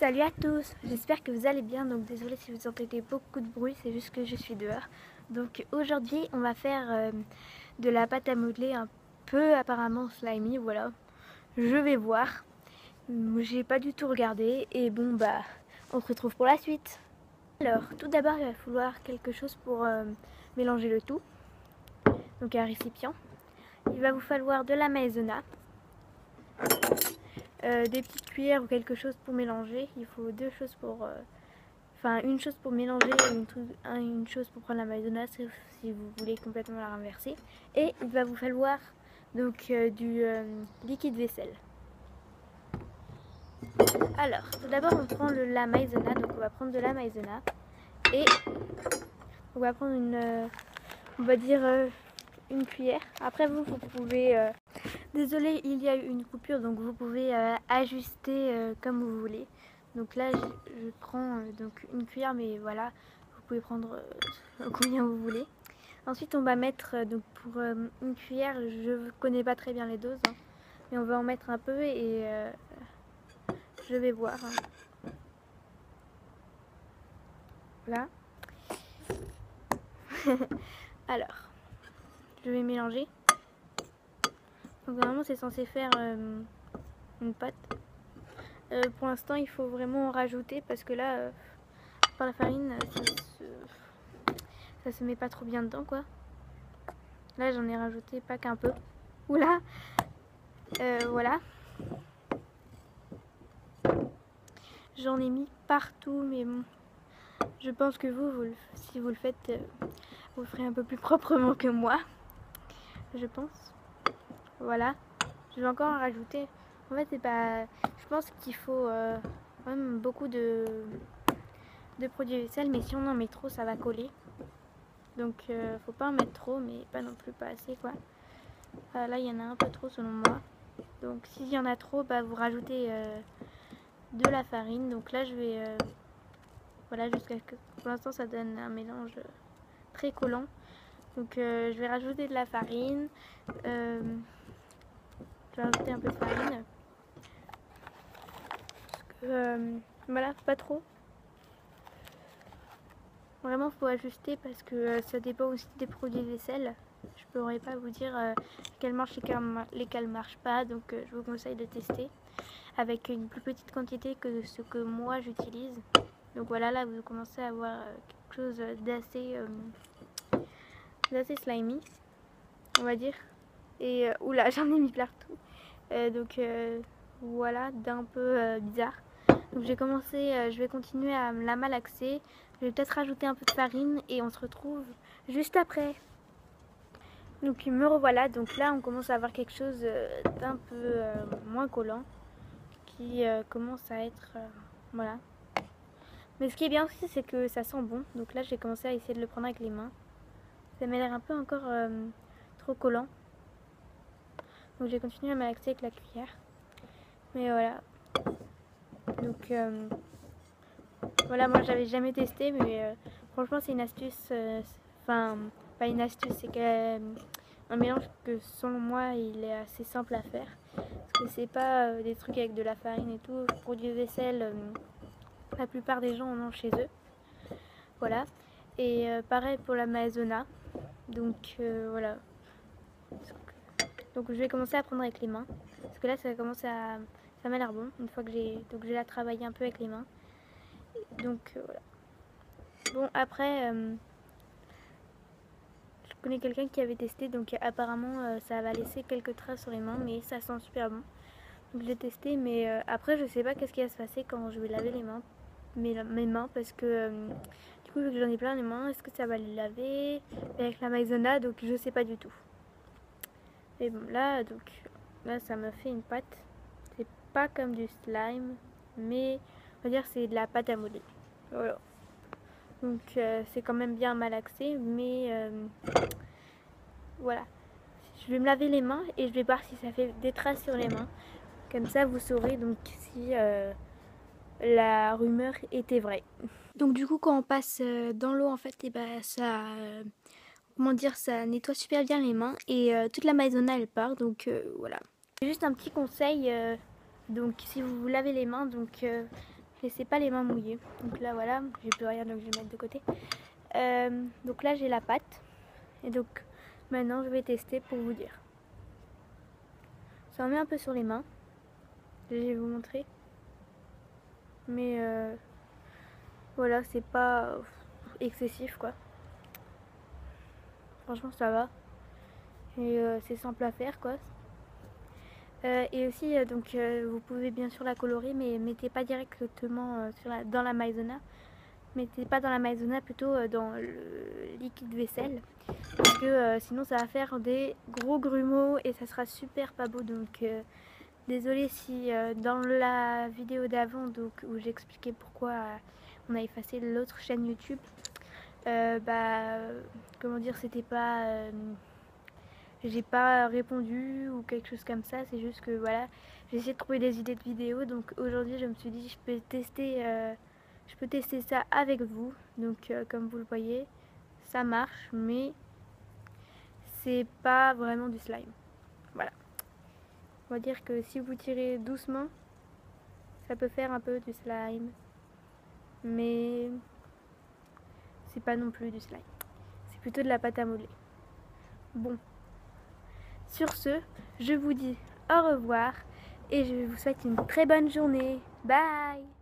Salut à tous, j'espère que vous allez bien, donc désolé si vous entendez beaucoup de bruit, c'est juste que je suis dehors. Donc aujourd'hui on va faire de la pâte à modeler un peu apparemment slimy, voilà. Je vais voir, j'ai pas du tout regardé et bon bah on se retrouve pour la suite. Alors tout d'abord il va falloir quelque chose pour mélanger le tout, donc un récipient. Il va vous falloir de la maïzena. Des petites cuillères ou quelque chose pour mélanger. Il faut deux choses pour... Enfin, une chose pour mélanger et une chose pour prendre la maïzena si vous voulez complètement la renverser. Et il va vous falloir donc du liquide vaisselle. Alors, tout d'abord on prend la maïzena. Donc on va prendre de la maïzena. Et on va prendre on va dire une cuillère. Après vous pouvez... Désolée, il y a eu une coupure, donc vous pouvez ajuster comme vous voulez. Donc là, je prends donc une cuillère, mais voilà, vous pouvez prendre combien vous voulez. Ensuite, on va mettre donc pour une cuillère, je ne connais pas très bien les doses, hein, mais on va en mettre un peu et je vais voir. Hein. Voilà. Alors, je vais mélanger. Donc normalement, c'est censé faire une pâte. Pour l'instant, il faut vraiment en rajouter parce que là, par la farine, ça se met pas trop bien dedans, quoi. Là, j'en ai rajouté pas qu'un peu. Oula, voilà. J'en ai mis partout, mais bon, je pense que si vous le faites, vous le ferez un peu plus proprement que moi, je pense. Voilà. Je vais encore en rajouter. En fait, c'est pas. Je pense qu'il faut quand même beaucoup de produits vaisselle, mais si on en met trop, ça va coller. Donc, faut pas en mettre trop, mais pas non plus pas assez, quoi. Là, il y en a un peu trop selon moi. Donc, s'il y en a trop, bah, vous rajoutez de la farine. Donc là, je vais. Voilà, jusqu'à ce que. Pour l'instant, ça donne un mélange très collant. Donc, je vais rajouter de la farine. Je vais rajouter un peu de farine. Voilà, pas trop. Vraiment, faut ajuster parce que ça dépend aussi des produits vaisselle. Je pourrais pas vous dire lesquels marchent et lesquels marchent pas. Donc, je vous conseille de tester avec une plus petite quantité que ce que moi j'utilise. Donc voilà, là vous commencez à avoir quelque chose d'assez slimy, on va dire. Et oula, j'en ai mis partout. Donc voilà, d'un peu bizarre. Donc je vais continuer à la malaxer. Je vais peut-être rajouter un peu de farine et on se retrouve juste après. Donc me revoilà. Donc là, on commence à avoir quelque chose d'un peu moins collant qui commence à être voilà. Mais ce qui est bien aussi, c'est que ça sent bon. Donc là, j'ai commencé à essayer de le prendre avec les mains. Ça m'a l'air un peu encore trop collant. Donc j'ai continué à malaxer avec la cuillère. Mais voilà. Donc voilà, moi j'avais jamais testé, mais franchement c'est une astuce. Enfin, pas une astuce, c'est un mélange que selon moi il est assez simple à faire. Parce que c'est pas des trucs avec de la farine et tout. Produits vaisselle, la plupart des gens en ont chez eux. Voilà. Et pareil pour la maïzena. Donc voilà. Donc je vais commencer à prendre avec les mains. Parce que là ça commence à. Ça m'a l'air bon une fois que j'ai. Donc j'ai la travaillé un peu avec les mains. Donc voilà. Bon après je connais quelqu'un qui avait testé. Donc apparemment ça va laisser quelques traces sur les mains. Mais ça sent super bon. Donc j'ai testé. Mais après je sais pas qu'est-ce qui va se passer quand je vais laver les mains. Mes mains parce que du coup vu que j'en ai plein les mains, est-ce que ça va les laver avec la maïzena? Donc je sais pas du tout. Et bon là donc là ça me fait une pâte. C'est pas comme du slime, mais on va dire c'est de la pâte à modeler. Voilà. Donc c'est quand même bien malaxé, mais voilà. Je vais me laver les mains et je vais voir si ça fait des traces sur les mains. Comme ça vous saurez donc si la rumeur était vraie. Donc du coup quand on passe dans l'eau en fait, et ben ça comment dire, ça nettoie super bien les mains et toute la maïzena elle part, donc voilà. Juste un petit conseil, donc si vous vous lavez les mains, donc laissez pas les mains mouillées. Donc là voilà, j'ai plus rien donc je vais mettre de côté. Donc là j'ai la pâte. Et donc maintenant je vais tester pour vous dire. Ça en met un peu sur les mains. Je vais vous montrer. Mais voilà, c'est pas excessif quoi. Franchement ça va. Et c'est simple à faire quoi. Et aussi donc vous pouvez bien sûr la colorer, mais mettez pas directement dans la maïzena. Mettez pas dans la maïzena, plutôt dans le liquide vaisselle, parce que sinon ça va faire des gros grumeaux et ça sera super pas beau. Donc désolée si dans la vidéo d'avant où j'expliquais pourquoi on a effacé l'autre chaîne YouTube, comment dire, c'était pas j'ai pas répondu ou quelque chose comme ça. C'est juste que voilà, j'ai essayé de trouver des idées de vidéos. Donc aujourd'hui je me suis dit je peux tester ça avec vous. Donc comme vous le voyez, ça marche, mais c'est pas vraiment du slime. Voilà, on va dire que si vous tirez doucement, ça peut faire un peu du slime, mais c'est pas non plus du slime, c'est plutôt de la pâte à modeler. Bon, sur ce, je vous dis au revoir et je vous souhaite une très bonne journée. Bye!